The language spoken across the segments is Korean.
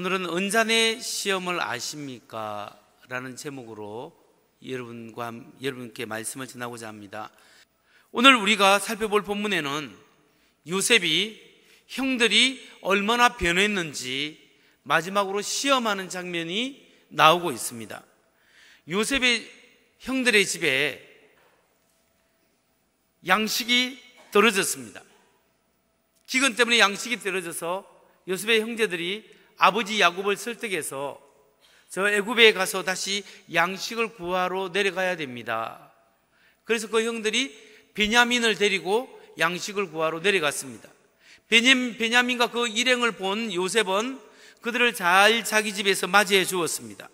오늘은 은잔의 시험을 아십니까? 라는 제목으로 여러분께 말씀을 전하고자 합니다. 오늘 우리가 살펴볼 본문에는 요셉이 형들이 얼마나 변했는지 마지막으로 시험하는 장면이 나오고 있습니다. 요셉의 형들의 집에 양식이 떨어졌습니다. 기근 때문에 양식이 떨어져서 요셉의 형제들이 아버지 야곱을 설득해서 저 애굽에 가서 다시 양식을 구하러 내려가야 됩니다. 그래서 그 형들이 베냐민을 데리고 양식을 구하러 내려갔습니다. 베냐민과 그 일행을 본 요셉은 그들을 잘 자기 집에서 맞이해 주었습니다.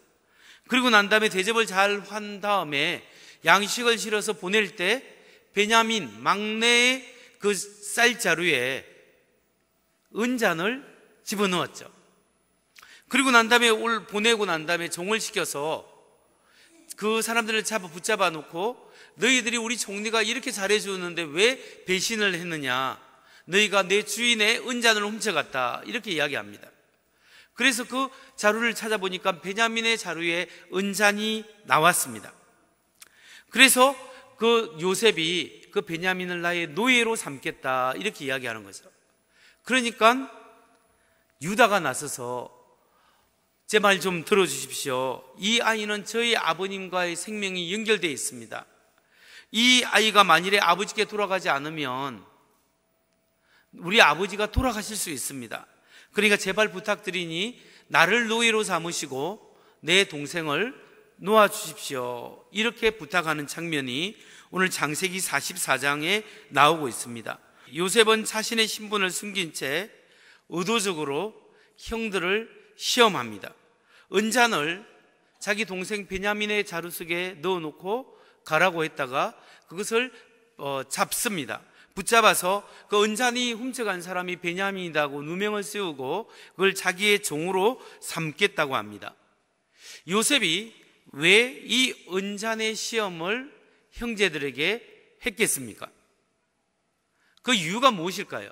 그리고 난 다음에 대접을 잘 한 다음에 양식을 실어서 보낼 때 베냐민 막내의 그 쌀자루에 은잔을 집어넣었죠. 그리고 난 다음에 보내고 난 다음에 종을 시켜서 그 사람들을 붙잡아 놓고 너희들이 우리 총리가 이렇게 잘해주는데 왜 배신을 했느냐, 너희가 내 주인의 은잔을 훔쳐갔다, 이렇게 이야기합니다. 그래서 그 자루를 찾아보니까 베냐민의 자루에 은잔이 나왔습니다. 그래서 그 요셉이 그 베냐민을 나의 노예로 삼겠다, 이렇게 이야기하는 거죠. 그러니까 유다가 나서서 제 말 좀 들어주십시오. 이 아이는 저희 아버님과의 생명이 연결되어 있습니다. 이 아이가 만일에 아버지께 돌아가지 않으면 우리 아버지가 돌아가실 수 있습니다. 그러니까 제발 부탁드리니 나를 노예로 삼으시고 내 동생을 놓아주십시오, 이렇게 부탁하는 장면이 오늘 창세기 44장에 나오고 있습니다. 요셉은 자신의 신분을 숨긴 채 의도적으로 형들을 시험합니다. 은잔을 자기 동생 베냐민의 자루 속에 넣어놓고 가라고 했다가 그것을 잡습니다. 붙잡아서 그 은잔이 훔쳐간 사람이 베냐민이라고 누명을 씌우고 그걸 자기의 종으로 삼겠다고 합니다. 요셉이 왜 이 은잔의 시험을 형제들에게 했겠습니까? 그 이유가 무엇일까요?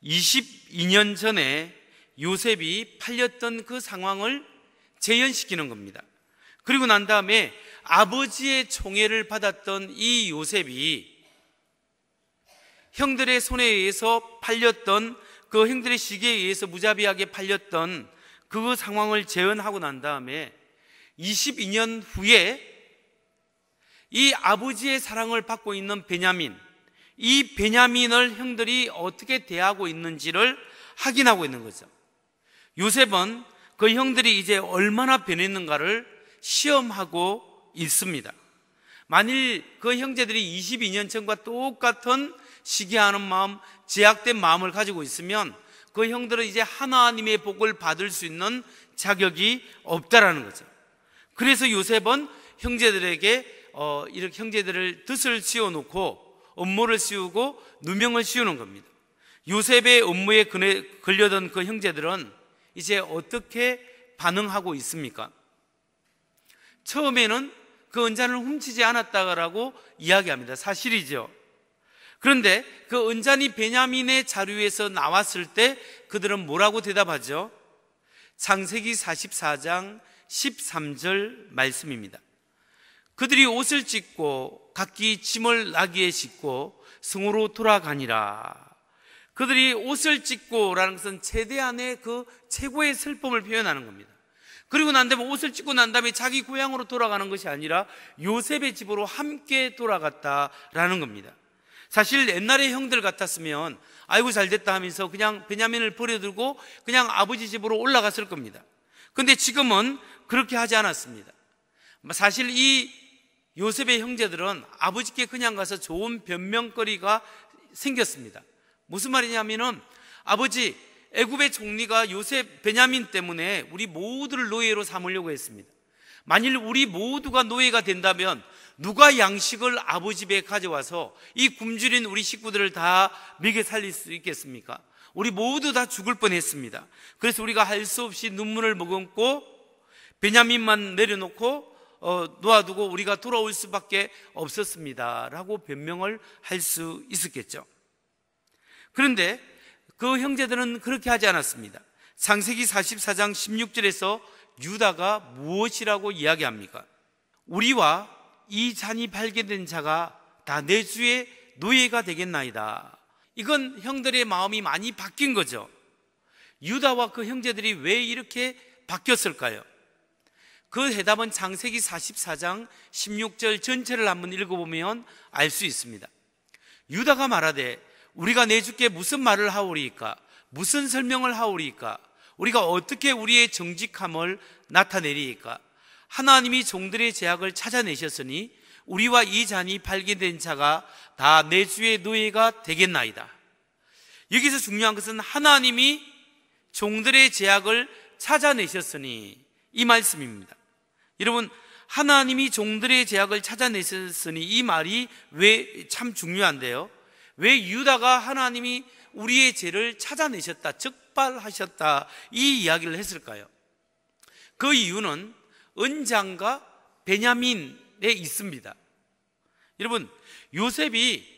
22년 전에 요셉이 팔렸던 그 상황을 재현시키는 겁니다. 그리고 난 다음에 아버지의 총애를 받았던 이 요셉이 형들의 손에 의해서 팔렸던, 그 형들의 시기에 의해서 무자비하게 팔렸던 그 상황을 재현하고 난 다음에 22년 후에 이 아버지의 사랑을 받고 있는 베냐민, 이 베냐민을 형들이 어떻게 대하고 있는지를 확인하고 있는 거죠. 요셉은 그 형들이 이제 얼마나 변했는가를 시험하고 있습니다. 만일 그 형제들이 22년 전과 똑같은 시기하는 마음, 제약된 마음을 가지고 있으면 그 형들은 이제 하나님의 복을 받을 수 있는 자격이 없다라는 거죠. 그래서 요셉은 형제들에게 이렇게 형제들을 덫을 씌워놓고 음모를 씌우고 누명을 씌우는 겁니다. 요셉의 음모에 걸려던 그 형제들은 이제 어떻게 반응하고 있습니까? 처음에는 그 은잔을 훔치지 않았다라고 이야기합니다. 사실이죠. 그런데 그 은잔이 베냐민의 자루에서 나왔을 때 그들은 뭐라고 대답하죠? 창세기 44장 13절 말씀입니다. 그들이 옷을 찢고 각기 짐을 나귀에 싣고 성으로 돌아가니라. 그들이 옷을 찢고 라는 것은 최대한의 그 최고의 슬픔을 표현하는 겁니다. 그리고 난 다음에 옷을 찢고 난 다음에 자기 고향으로 돌아가는 것이 아니라 요셉의 집으로 함께 돌아갔다라는 겁니다. 사실 옛날의 형들 같았으면 아이고 잘됐다 하면서 그냥 베냐민을 버려두고 그냥 아버지 집으로 올라갔을 겁니다. 근데 지금은 그렇게 하지 않았습니다. 사실 이 요셉의 형제들은 아버지께 그냥 가서 좋은 변명거리가 생겼습니다. 무슨 말이냐면은 아버지, 애굽의 총리가 요셉 베냐민 때문에 우리 모두를 노예로 삼으려고 했습니다. 만일 우리 모두가 노예가 된다면 누가 양식을 아버지 집에 가져와서 이 굶주린 우리 식구들을 다 먹여 살릴 수 있겠습니까? 우리 모두 다 죽을 뻔했습니다. 그래서 우리가 할 수 없이 눈물을 머금고 베냐민만 내려놓고 놓아두고 우리가 돌아올 수밖에 없었습니다 라고 변명을 할 수 있었겠죠. 그런데 그 형제들은 그렇게 하지 않았습니다. 창세기 44장 16절에서 유다가 무엇이라고 이야기합니까? 우리와 이 잔이 발견된 자가 다 내 주의 노예가 되겠나이다. 이건 형들의 마음이 많이 바뀐 거죠. 유다와 그 형제들이 왜 이렇게 바뀌었을까요? 그 해답은 창세기 44장 16절 전체를 한번 읽어보면 알 수 있습니다. 유다가 말하되 우리가 내 주께 무슨 말을 하오리이까? 무슨 설명을 하오리이까? 우리가 어떻게 우리의 정직함을 나타내리이까? 하나님이 종들의 죄악을 찾아내셨으니 우리와 이 잔이 발견된 자가 다 내 주의 노예가 되겠나이다. 여기서 중요한 것은 하나님이 종들의 죄악을 찾아내셨으니 이 말씀입니다. 여러분, 하나님이 종들의 죄악을 찾아내셨으니 이 말이 왜 참 중요한데요. 왜 유다가 하나님이 우리의 죄를 찾아내셨다, 적발하셨다 이 이야기를 했을까요? 그 이유는 언장과 베냐민에 있습니다. 여러분, 요셉이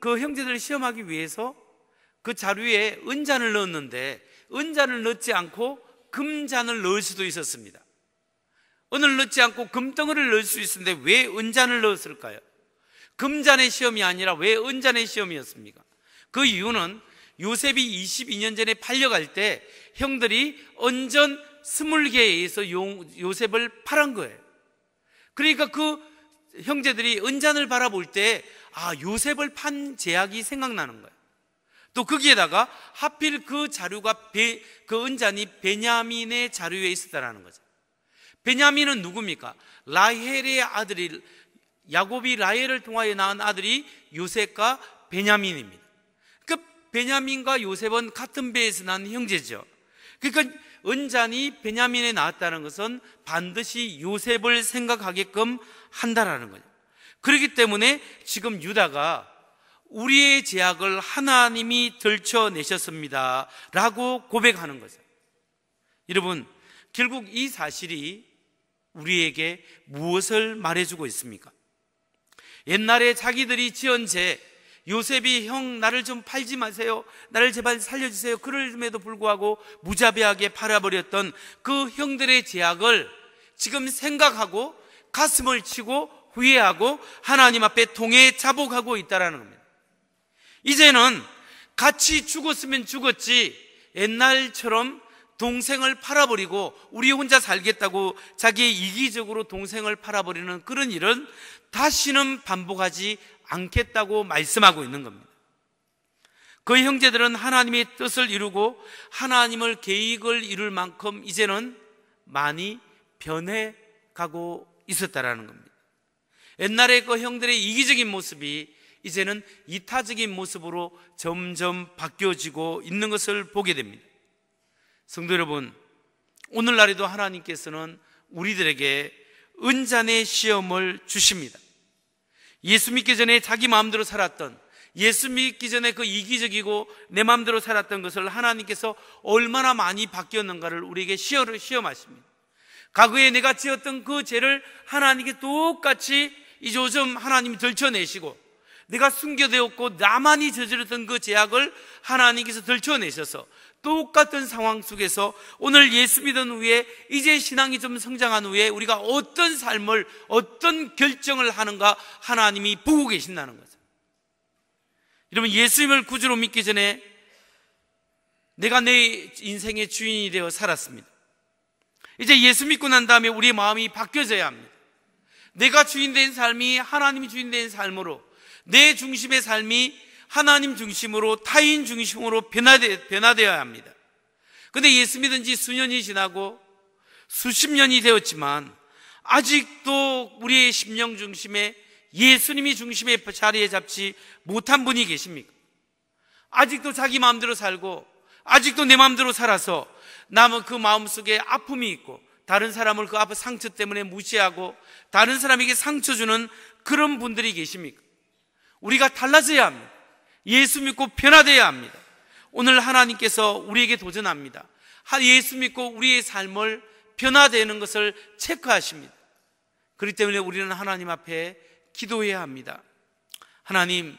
그 형제들을 시험하기 위해서 그 자루에 은잔을 넣었는데 은잔을 넣지 않고 금잔을 넣을 수도 있었습니다. 은을 넣지 않고 금덩어리를 넣을 수 있었는데 왜 은잔을 넣었을까요? 금잔의 시험이 아니라 왜 은잔의 시험이었습니까? 그 이유는 요셉이 22년 전에 팔려갈 때 형들이 언전 20개에 의해서 요셉을 팔은 거예요. 그러니까 그 형제들이 은잔을 바라볼 때 요셉을 판 죄악이 생각나는 거예요. 또 거기에다가 하필 그 자료가 그 은잔이 베냐민의 자료에 있었다라는 거죠. 베냐민은 누굽니까? 라헬의 아들이, 야곱이 라헬을 통하여 낳은 아들이 요셉과 베냐민입니다. 그 베냐민과 요셉은 같은 배에서 난 형제죠. 그러니까 은잔이 베냐민에 나왔다는 것은 반드시 요셉을 생각하게끔 한다라는 거죠. 그렇기 때문에 지금 유다가 우리의 죄악을 하나님이 들춰내셨습니다 라고 고백하는 거죠. 여러분, 결국 이 사실이 우리에게 무엇을 말해주고 있습니까? 옛날에 자기들이 지은 죄, 요셉이 형 나를 좀 팔지 마세요, 나를 제발 살려주세요, 그럼에도 불구하고 무자비하게 팔아버렸던 그 형들의 죄악을 지금 생각하고 가슴을 치고 후회하고 하나님 앞에 통해 자복하고 있다는 겁니다. 이제는 같이 죽었으면 죽었지 옛날처럼 동생을 팔아버리고 우리 혼자 살겠다고 자기의 이기적으로 동생을 팔아버리는 그런 일은 다시는 반복하지 않겠다고 말씀하고 있는 겁니다. 그 형제들은 하나님의 뜻을 이루고 하나님을 계획을 이룰 만큼 이제는 많이 변해가고 있었다라는 겁니다. 옛날에 그 형들의 이기적인 모습이 이제는 이타적인 모습으로 점점 바뀌어지고 있는 것을 보게 됩니다. 성도 여러분, 오늘날에도 하나님께서는 우리들에게 은잔의 시험을 주십니다. 예수 믿기 전에 자기 마음대로 살았던, 예수 믿기 전에 그 이기적이고 내 마음대로 살았던 것을 하나님께서 얼마나 많이 바뀌었는가를 우리에게 시험하십니다. 과거에 내가 지었던 그 죄를 하나님께 똑같이 이제 요즘 하나님이 들춰내시고, 내가 숨겨되었고 나만이 저질렀던 그 죄악을 하나님께서 들춰내셔서 똑같은 상황 속에서 오늘 예수 믿은 후에 이제 신앙이 좀 성장한 후에 우리가 어떤 삶을, 어떤 결정을 하는가 하나님이 보고 계신다는 거죠. 여러분, 예수님을 구주로 믿기 전에 내가 내 인생의 주인이 되어 살았습니다. 이제 예수 믿고 난 다음에 우리의 마음이 바뀌어져야 합니다. 내가 주인된 삶이 하나님이 주인된 삶으로, 내 중심의 삶이 하나님 중심으로, 타인 중심으로 변화되어야 합니다. 그런데 예수 믿은 지 수년이 지나고 수십 년이 되었지만 아직도 우리의 심령 중심에 예수님이 중심의 자리에 잡지 못한 분이 계십니까? 아직도 자기 마음대로 살고 아직도 내 마음대로 살아서 남은 그 마음속에 아픔이 있고 다른 사람을 그 앞에 상처 때문에 무시하고 다른 사람에게 상처 주는 그런 분들이 계십니까? 우리가 달라져야 합니다. 예수 믿고 변화되어야 합니다. 오늘 하나님께서 우리에게 도전합니다. 예수 믿고 우리의 삶을 변화되는 것을 체크하십니다. 그렇기 때문에 우리는 하나님 앞에 기도해야 합니다. 하나님,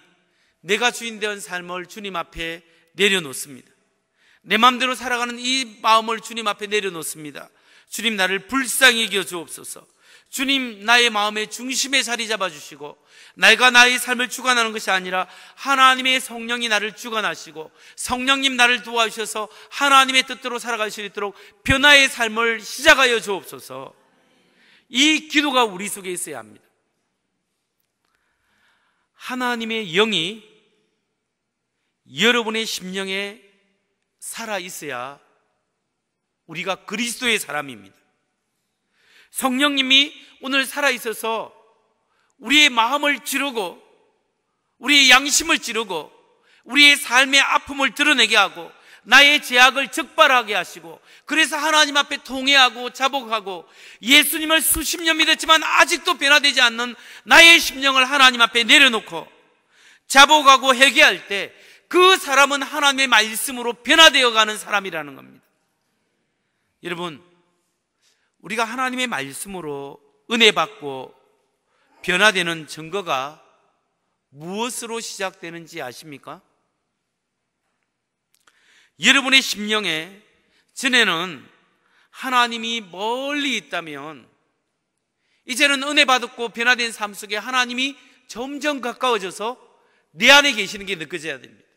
내가 주인되는 삶을 주님 앞에 내려놓습니다. 내 마음대로 살아가는 이 마음을 주님 앞에 내려놓습니다. 주님, 나를 불쌍히 여겨 주옵소서. 주님, 나의 마음의 중심에 자리 잡아주시고 내가 나의 삶을 주관하는 것이 아니라 하나님의 성령이 나를 주관하시고 성령님 나를 도와주셔서 하나님의 뜻대로 살아갈 수 있도록 변화의 삶을 시작하여 주옵소서. 이 기도가 우리 속에 있어야 합니다. 하나님의 영이 여러분의 심령에 살아 있어야 우리가 그리스도의 사람입니다. 성령님이 오늘 살아 있어서 우리의 마음을 찌르고 우리의 양심을 찌르고 우리의 삶의 아픔을 드러내게 하고 나의 죄악을 적발하게 하시고, 그래서 하나님 앞에 통회하고 자복하고 예수님을 수십 년 믿었지만 아직도 변화되지 않는 나의 심령을 하나님 앞에 내려놓고 자복하고 회개할 때 그 사람은 하나님의 말씀으로 변화되어 가는 사람이라는 겁니다. 여러분, 우리가 하나님의 말씀으로 은혜 받고 변화되는 증거가 무엇으로 시작되는지 아십니까? 여러분의 심령에 전에는 하나님이 멀리 있다면 이제는 은혜 받았고 변화된 삶 속에 하나님이 점점 가까워져서 내 안에 계시는 게 느껴져야 됩니다.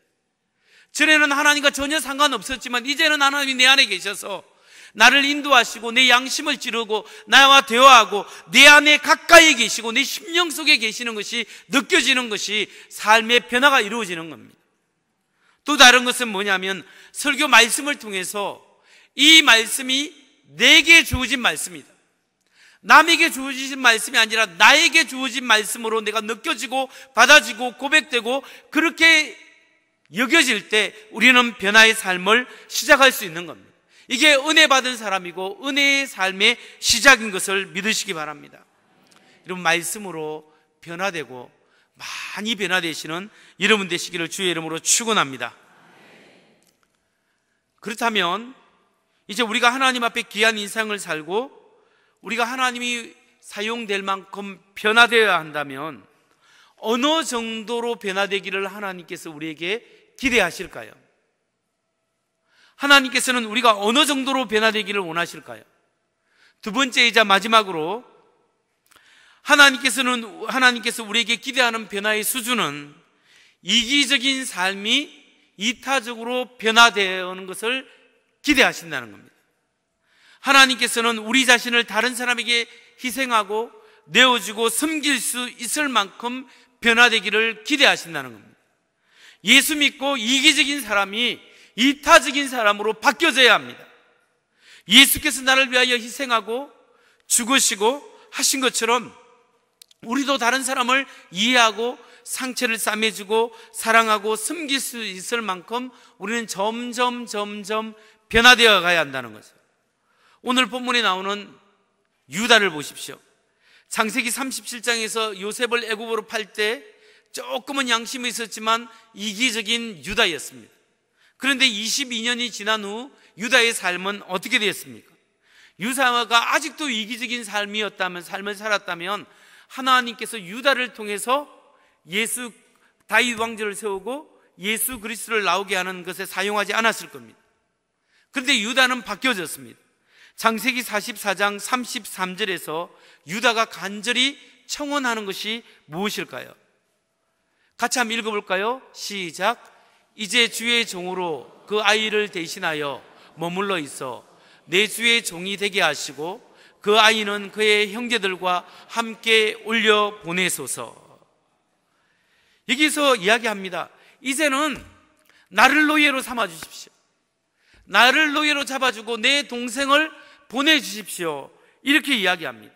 전에는 하나님과 전혀 상관없었지만 이제는 하나님이 내 안에 계셔서 나를 인도하시고 내 양심을 찌르고 나와 대화하고 내 안에 가까이 계시고 내 심령 속에 계시는 것이 느껴지는 것이 삶의 변화가 이루어지는 겁니다. 또 다른 것은 뭐냐면 설교 말씀을 통해서 이 말씀이 내게 주어진 말씀이다. 남에게 주어진 말씀이 아니라 나에게 주어진 말씀으로 내가 느껴지고 받아지고 고백되고 그렇게 여겨질 때 우리는 변화의 삶을 시작할 수 있는 겁니다. 이게 은혜 받은 사람이고 은혜의 삶의 시작인 것을 믿으시기 바랍니다. 여러분, 말씀으로 변화되고 많이 변화되시는 여러분 되시기를 주의 이름으로 축원합니다. 그렇다면 이제 우리가 하나님 앞에 귀한 인생을 살고 우리가 하나님이 사용될 만큼 변화되어야 한다면 어느 정도로 변화되기를 하나님께서 우리에게 기대하실까요? 하나님께서는 우리가 어느 정도로 변화되기를 원하실까요? 두 번째이자 마지막으로 하나님께서 우리에게 기대하는 변화의 수준은 이기적인 삶이 이타적으로 변화되는 것을 기대하신다는 겁니다. 하나님께서는 우리 자신을 다른 사람에게 희생하고 내어주고 섬길 수 있을 만큼 변화되기를 기대하신다는 겁니다. 예수 믿고 이기적인 사람이 이타적인 사람으로 바뀌어져야 합니다. 예수께서 나를 위하여 희생하고 죽으시고 하신 것처럼 우리도 다른 사람을 이해하고 상처를 싸매주고 사랑하고 섬길 수 있을 만큼 우리는 점점 변화되어 가야 한다는 거죠. 오늘 본문에 나오는 유다를 보십시오. 창세기 37장에서 요셉을 애굽으로 팔 때 조금은 양심이 있었지만 이기적인 유다였습니다. 그런데 22년이 지난 후 유다의 삶은 어떻게 되었습니까? 유다가 아직도 이기적인 삶을 살았다면 하나님께서 유다를 통해서 다윗 왕조를 세우고 예수 그리스도를 나오게 하는 것에 사용하지 않았을 겁니다. 그런데 유다는 바뀌어졌습니다. 창세기 44장 33절에서 유다가 간절히 청원하는 것이 무엇일까요? 같이 한번 읽어볼까요? 시작. 이제 주의 종으로 그 아이를 대신하여 머물러 있어 내 주의 종이 되게 하시고 그 아이는 그의 형제들과 함께 올려 보내소서. 여기서 이야기합니다. 이제는 나를 노예로 삼아 주십시오. 나를 노예로 잡아주고 내 동생을 보내주십시오. 이렇게 이야기합니다.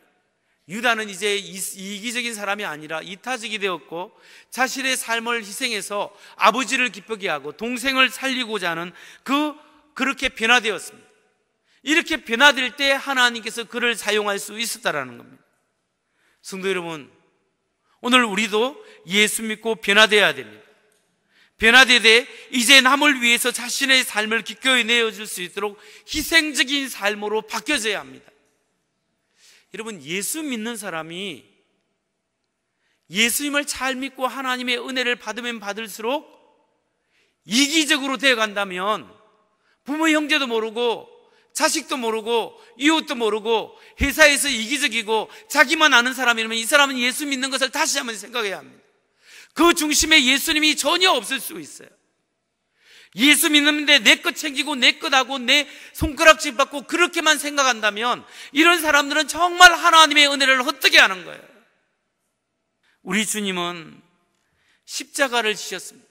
유다는 이제 이기적인 사람이 아니라 이타적이 되었고 자신의 삶을 희생해서 아버지를 기쁘게 하고 동생을 살리고자 하는 그렇게 변화되었습니다. 이렇게 변화될 때 하나님께서 그를 사용할 수 있었다라는 겁니다. 성도 여러분, 오늘 우리도 예수 믿고 변화되어야 됩니다. 변화되되 이제 남을 위해서 자신의 삶을 기꺼이 내어줄 수 있도록 희생적인 삶으로 바뀌어져야 합니다. 여러분, 예수 믿는 사람이 예수님을 잘 믿고 하나님의 은혜를 받으면 받을수록 이기적으로 되어 간다면 부모 형제도 모르고 자식도 모르고 이웃도 모르고 회사에서 이기적이고 자기만 아는 사람이라면 이 사람은 예수 믿는 것을 다시 한번 생각해야 합니다. 그 중심에 예수님이 전혀 없을 수 있어요. 예수 믿는데 내 것 챙기고 내 것 하고 내 손가락질 받고 그렇게만 생각한다면 이런 사람들은 정말 하나님의 은혜를 헛되게 하는 거예요. 우리 주님은 십자가를 지셨습니다.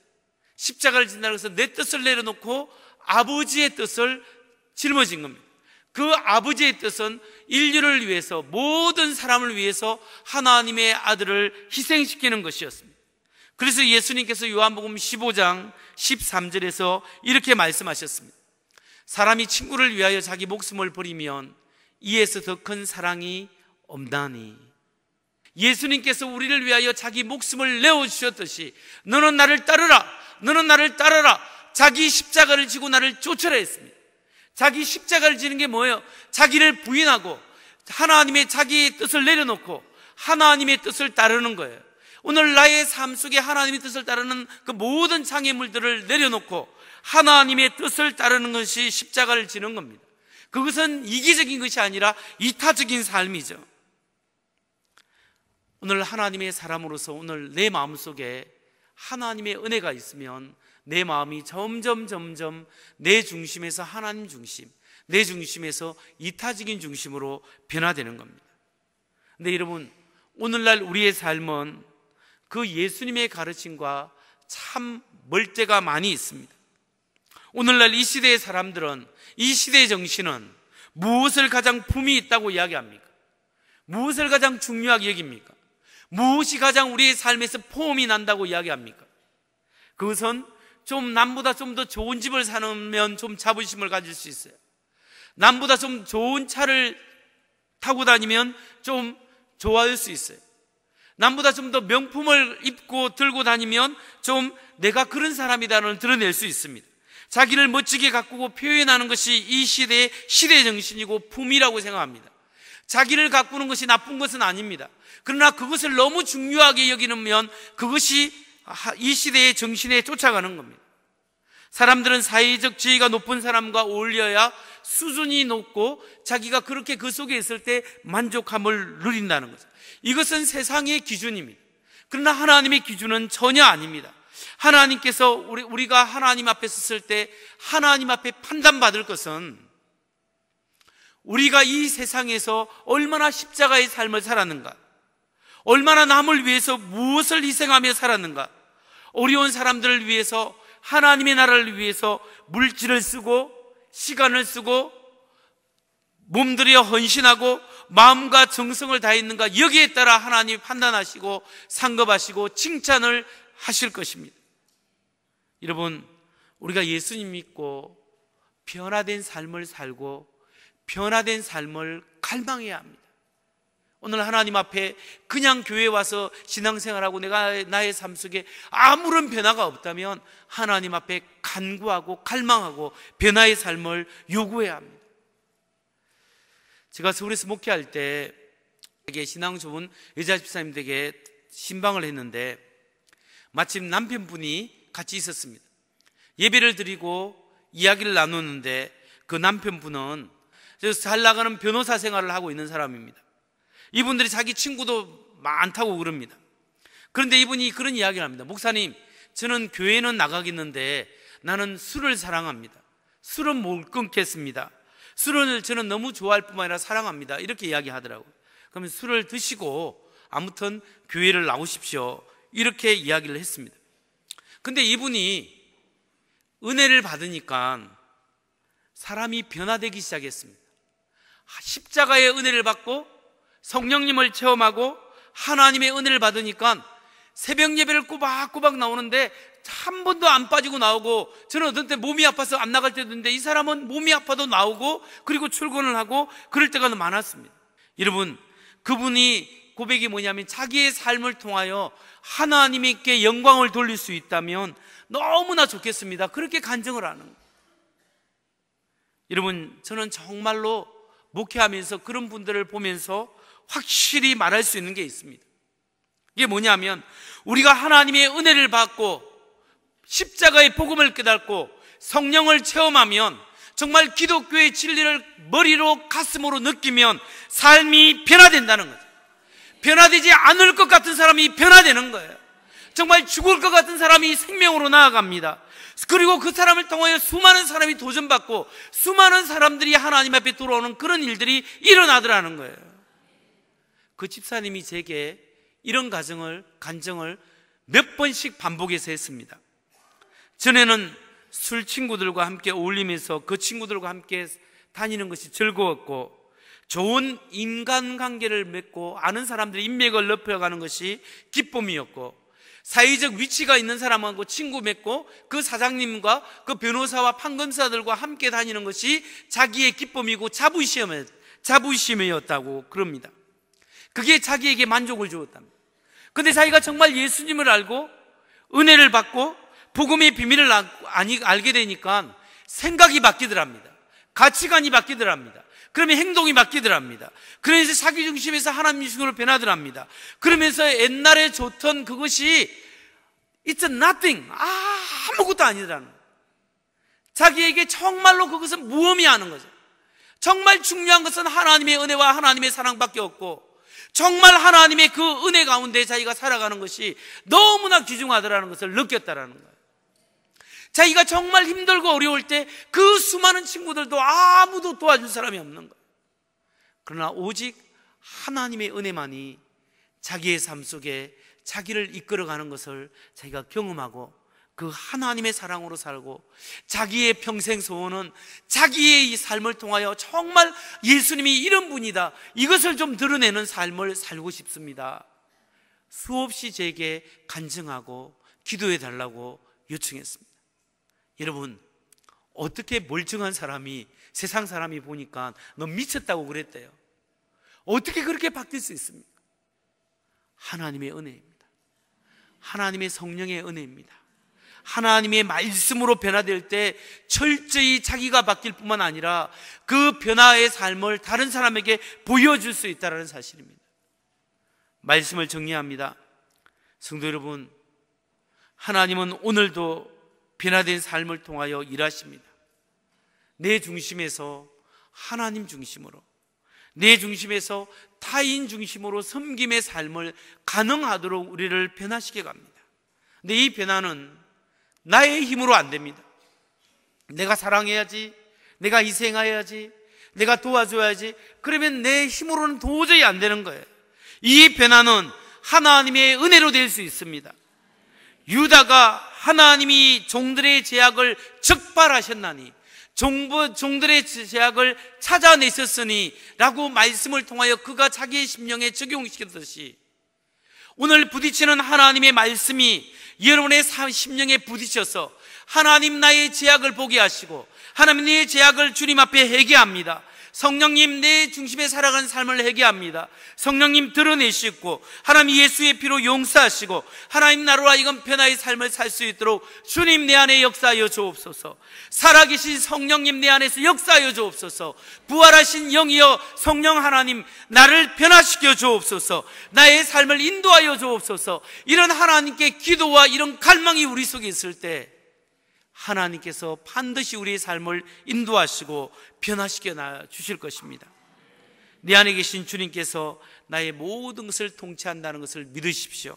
십자가를 진다고 해서 내 뜻을 내려놓고 아버지의 뜻을 짊어진 겁니다. 그 아버지의 뜻은 인류를 위해서, 모든 사람을 위해서 하나님의 아들을 희생시키는 것이었습니다. 그래서 예수님께서 요한복음 15장 13절에서 이렇게 말씀하셨습니다. 사람이 친구를 위하여 자기 목숨을 버리면 이에서 더 큰 사랑이 없나니. 예수님께서 우리를 위하여 자기 목숨을 내어주셨듯이 너는 나를 따르라, 너는 나를 따르라, 자기 십자가를 지고 나를 쫓으라 했습니다. 자기 십자가를 지는 게 뭐예요? 자기를 부인하고 하나님의 자기의 뜻을 내려놓고 하나님의 뜻을 따르는 거예요. 오늘 나의 삶 속에 하나님의 뜻을 따르는 그 모든 장애물들을 내려놓고 하나님의 뜻을 따르는 것이 십자가를 지는 겁니다. 그것은 이기적인 것이 아니라 이타적인 삶이죠. 오늘 하나님의 사람으로서 오늘 내 마음속에 하나님의 은혜가 있으면 내 마음이 점점 내 중심에서 하나님 중심, 내 중심에서 이타적인 중심으로 변화되는 겁니다. 근데 여러분, 오늘날 우리의 삶은 그 예수님의 가르침과 참 멀 때가 많이 있습니다. 오늘날 이 시대의 사람들은, 이 시대의 정신은 무엇을 가장 품이 있다고 이야기합니까? 무엇을 가장 중요하게 여깁니까? 무엇이 가장 우리의 삶에서 포함이 난다고 이야기합니까? 그것은 좀 남보다 좀 더 좋은 집을 사면 좀 자부심을 가질 수 있어요. 남보다 좀 좋은 차를 타고 다니면 좀 좋아할 수 있어요. 남보다 좀 더 명품을 입고 들고 다니면 좀 내가 그런 사람이다를 드러낼 수 있습니다. 자기를 멋지게 가꾸고 표현하는 것이 이 시대의 정신이고 품이라고 생각합니다. 자기를 가꾸는 것이 나쁜 것은 아닙니다. 그러나 그것을 너무 중요하게 여기면 그것이 이 시대의 정신에 쫓아가는 겁니다. 사람들은 사회적 지위가 높은 사람과 어울려야 수준이 높고 자기가 그렇게 그 속에 있을 때 만족함을 누린다는 거죠. 이것은 세상의 기준입니다. 그러나 하나님의 기준은 전혀 아닙니다. 하나님께서 우리가 하나님 앞에 섰을 때 하나님 앞에 판단받을 것은 우리가 이 세상에서 얼마나 십자가의 삶을 살았는가, 얼마나 남을 위해서 무엇을 희생하며 살았는가, 어려운 사람들을 위해서, 하나님의 나라를 위해서 물질을 쓰고 시간을 쓰고 몸들여 헌신하고 마음과 정성을 다했는가, 여기에 따라 하나님이 판단하시고 상급하시고 칭찬을 하실 것입니다. 여러분, 우리가 예수님 믿고 변화된 삶을 살고 변화된 삶을 갈망해야 합니다. 오늘 하나님 앞에 그냥 교회에 와서 신앙생활하고 나의 삶 속에 아무런 변화가 없다면 하나님 앞에 간구하고 갈망하고 변화의 삶을 요구해야 합니다. 제가 서울에서 목회할 때 신앙 좋은 여자 집사님들에게 신방을 했는데 마침 남편분이 같이 있었습니다. 예배를 드리고 이야기를 나누는데 그 남편분은 잘 나가는 변호사 생활을 하고 있는 사람입니다. 이분들이 자기 친구도 많다고 그럽니다. 그런데 이분이 그런 이야기를 합니다. 목사님, 저는 교회는 나가겠는데 나는 술을 사랑합니다. 술은 못 끊겠습니다. 술을 저는 너무 좋아할 뿐만 아니라 사랑합니다. 이렇게 이야기하더라고요. 그러면 술을 드시고 아무튼 교회를 나오십시오. 이렇게 이야기를 했습니다. 근데 이분이 은혜를 받으니까 사람이 변화되기 시작했습니다. 십자가의 은혜를 받고 성령님을 체험하고 하나님의 은혜를 받으니까 새벽 예배를 꼬박꼬박 나오는데 한 번도 안 빠지고 나오고, 저는 어떤 때 몸이 아파서 안 나갈 때도 있는데 이 사람은 몸이 아파도 나오고 그리고 출근을 하고 그럴 때가 많았습니다. 여러분, 그분이 고백이 뭐냐면 자기의 삶을 통하여 하나님께 영광을 돌릴 수 있다면 너무나 좋겠습니다. 그렇게 간증을 하는 거예요. 여러분, 저는 정말로 목회하면서 그런 분들을 보면서 확실히 말할 수 있는 게 있습니다. 이게 뭐냐면 우리가 하나님의 은혜를 받고 십자가의 복음을 깨닫고 성령을 체험하면 정말 기독교의 진리를 머리로 가슴으로 느끼면 삶이 변화된다는 거죠. 변화되지 않을 것 같은 사람이 변화되는 거예요. 정말 죽을 것 같은 사람이 생명으로 나아갑니다. 그리고 그 사람을 통하여 수많은 사람이 도전받고 수많은 사람들이 하나님 앞에 돌아오는 그런 일들이 일어나더라는 거예요. 그 집사님이 제게 이런 간증을 몇 번씩 반복해서 했습니다. 전에는 술 친구들과 함께 어울리면서 그 친구들과 함께 다니는 것이 즐거웠고, 좋은 인간관계를 맺고 아는 사람들의 인맥을 넓혀가는 것이 기쁨이었고, 사회적 위치가 있는 사람하고 친구 맺고 그 사장님과 그 변호사와 판검사들과 함께 다니는 것이 자기의 기쁨이고 자부심이었다고 그럽니다. 그게 자기에게 만족을 주었답니다. 근데 자기가 정말 예수님을 알고 은혜를 받고 복음의 비밀을 알게 되니까 생각이 바뀌더랍니다. 가치관이 바뀌더랍니다. 그러면 행동이 바뀌더랍니다. 그래서 자기 중심에서 하나님 중심으로 변하더랍니다. 그러면서 옛날에 좋던 그것이 It's nothing, 아무것도 아니더라는 거예요. 자기에게 정말로 그것은 무의미하는 거죠. 정말 중요한 것은 하나님의 은혜와 하나님의 사랑밖에 없고, 정말 하나님의 그 은혜 가운데 자기가 살아가는 것이 너무나 귀중하더라는 것을 느꼈다라는 거예요. 자기가 정말 힘들고 어려울 때 그 수많은 친구들도 아무도 도와줄 사람이 없는 거예요. 그러나 오직 하나님의 은혜만이 자기의 삶 속에 자기를 이끌어가는 것을 자기가 경험하고, 그 하나님의 사랑으로 살고, 자기의 평생 소원은 자기의 이 삶을 통하여 정말 예수님이 이런 분이다, 이것을 좀 드러내는 삶을 살고 싶습니다. 수없이 제게 간증하고 기도해 달라고 요청했습니다. 여러분, 어떻게 멀쩡한 사람이 세상 사람이 보니까 너 미쳤다고 그랬대요. 어떻게 그렇게 바뀔 수 있습니까? 하나님의 은혜입니다. 하나님의 성령의 은혜입니다. 하나님의 말씀으로 변화될 때 철저히 자기가 바뀔 뿐만 아니라 그 변화의 삶을 다른 사람에게 보여줄 수 있다는 사실입니다. 말씀을 정리합니다. 성도 여러분, 하나님은 오늘도 변화된 삶을 통하여 일하십니다. 내 중심에서 하나님 중심으로, 내 중심에서 타인 중심으로 섬김의 삶을 가능하도록 우리를 변화시켜 갑니다. 근데 이 변화는 나의 힘으로 안 됩니다. 내가 사랑해야지, 내가 희생해야지, 내가 도와줘야지, 그러면 내 힘으로는 도저히 안 되는 거예요. 이 변화는 하나님의 은혜로 될 수 있습니다. 유다가 하나님이 종들의 죄악을 적발하셨나니, 종들의 죄악을 찾아내셨으니 라고 말씀을 통하여 그가 자기의 심령에 적용시켰듯이, 오늘 부딪히는 하나님의 말씀이 여러분의 심령에 부딪혀서 하나님 나의 죄악을 보게 하시고, 하나님 내 죄악을 주님 앞에 회개합니다. 성령님 내 중심에 살아가는 삶을 회개합니다. 성령님 드러내시고, 하나님 예수의 피로 용서하시고, 하나님 나로 하여금 변화의 삶을 살 수 있도록 주님 내 안에 역사하여 주옵소서. 살아계신 성령님 내 안에서 역사하여 주옵소서. 부활하신 영이여 성령 하나님, 나를 변화시켜 주옵소서. 나의 삶을 인도하여 주옵소서. 이런 하나님께 기도와 이런 갈망이 우리 속에 있을 때 하나님께서 반드시 우리의 삶을 인도하시고 변화시켜 주실 것입니다. 내 안에 계신 주님께서 나의 모든 것을 통치한다는 것을 믿으십시오.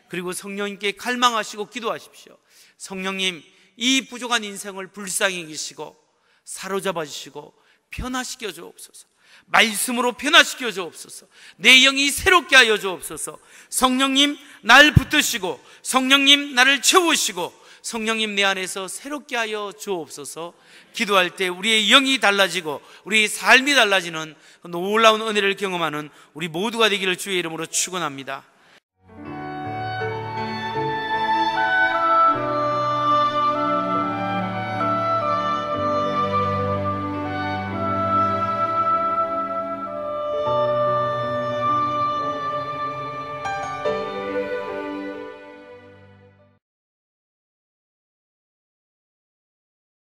그리고 성령님께 갈망하시고 기도하십시오. 성령님, 이 부족한 인생을 불쌍히 여기시고 사로잡아 주시고 변화시켜 주옵소서. 말씀으로 변화시켜 주옵소서. 내 영이 새롭게 하여 주옵소서. 성령님, 날 붙드시고 성령님, 나를 채우시고 성령님 내 안에서 새롭게 하여 주옵소서. 기도할 때 우리의 영이 달라지고 우리의 삶이 달라지는 놀라운 은혜를 경험하는 우리 모두가 되기를 주의 이름으로 축원합니다.